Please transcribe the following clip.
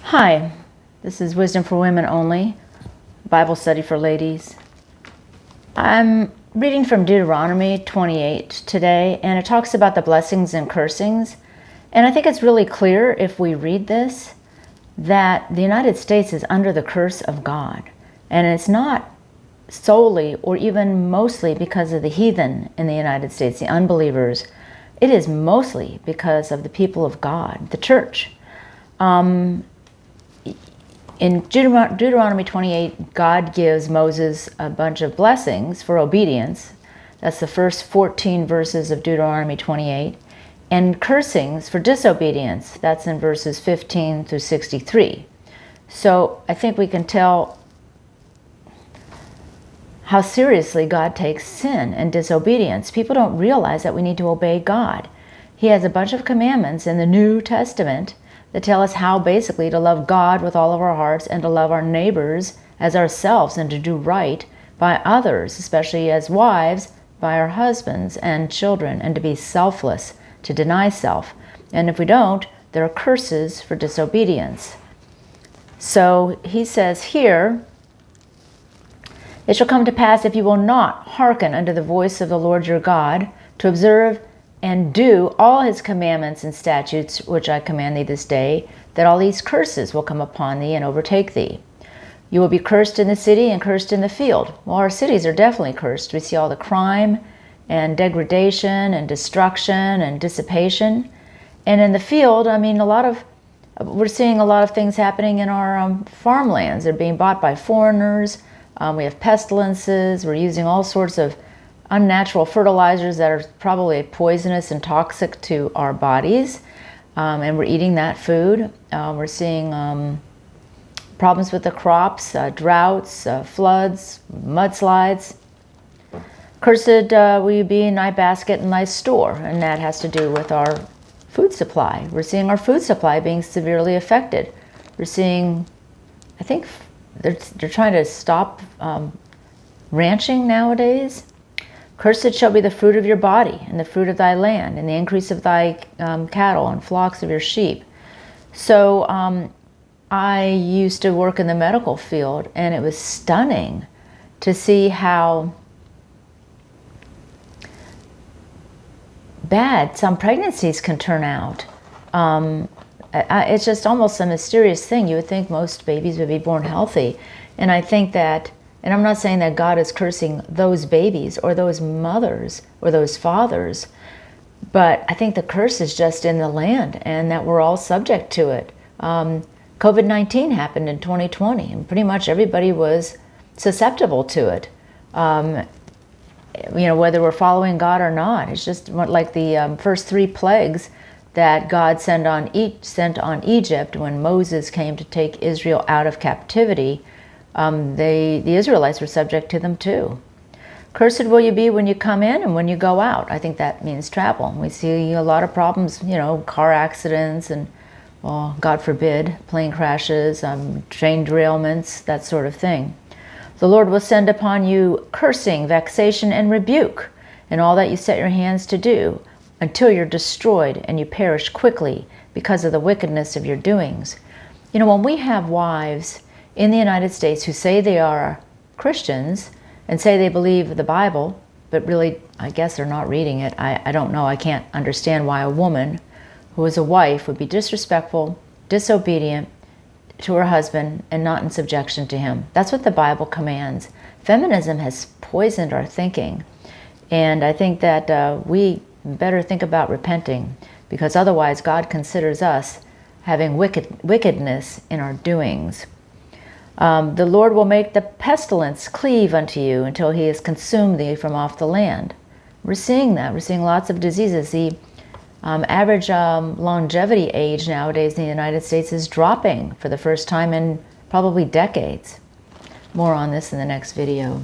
Hi, this is Wisdom for Women Only, Bible study for ladies. I'm reading from Deuteronomy 28 today, and it talks about the blessings and cursings. And I think it's really clear if we read this that the United States is under the curse of God. And it's not solely or even mostly because of the heathen in the United States, the unbelievers. It is mostly because of the people of God, the church. In Deuteronomy 28, God gives Moses a bunch of blessings for obedience. That's the first 14 verses of Deuteronomy 28. And cursings for disobedience. That's in verses 15 through 63. So I think we can tell how seriously God takes sin and disobedience. People don't realize that we need to obey God. He has a bunch of commandments in the New Testament that tell us how basically to love God with all of our hearts and to love our neighbors as ourselves and to do right by others, especially as wives, by our husbands and children, and to be selfless, to deny self. And if we don't, there are curses for disobedience. So he says here, "It shall come to pass, if you will not hearken unto the voice of the Lord your God, to observe and do all his commandments and statutes which I command thee this day, that all these curses will come upon thee and overtake thee. You will be cursed in the city and cursed in the field." Well, our cities are definitely cursed. We see all the crime and degradation and destruction and dissipation. And in the field, we're seeing a lot of things happening in our farmlands. They're being bought by foreigners. We have pestilences. We're using all sorts of unnatural fertilizers that are probably poisonous and toxic to our bodies, and we're eating that food. We're seeing problems with the crops, droughts, floods, mudslides. "Cursed will you be in thy basket and thy store," and that has to do with our food supply. We're seeing our food supply being severely affected. We're seeing, I think they're trying to stop ranching nowadays. "Cursed shall be the fruit of your body, and the fruit of thy land, and the increase of thy cattle, and flocks of your sheep." So I used to work in the medical field, and it was stunning to see how bad some pregnancies can turn out. It's just almost a mysterious thing. You would think most babies would be born healthy. And I think that, and I'm not saying that God is cursing those babies or those mothers or those fathers, but I think the curse is just in the land and that we're all subject to it. COVID-19 happened in 2020 and pretty much everybody was susceptible to it. Whether we're following God or not. It's just like the first 3 plagues that God sent on Egypt when Moses came to take Israel out of captivity. The Israelites were subject to them too. "Cursed will you be when you come in and when you go out." I think that means travel. We see a lot of problems, car accidents and, well, God forbid, plane crashes, train derailments, that sort of thing. "The Lord will send upon you cursing, vexation, and rebuke in all that you set your hands to do, until you're destroyed and you perish quickly because of the wickedness of your doings." When we have wives in the United States who say they are Christians and say they believe the Bible, but really, I guess they're not reading it. I don't know. I can't understand why a woman who is a wife would be disrespectful, disobedient to her husband, and not in subjection to him. That's what the Bible commands. Feminism has poisoned our thinking. And I think that we better think about repenting, because otherwise God considers us having wickedness in our doings. "The Lord will make the pestilence cleave unto you until he has consumed thee from off the land." We're seeing that. We're seeing lots of diseases. The average longevity age nowadays in the United States is dropping for the first time in probably decades. More on this in the next video.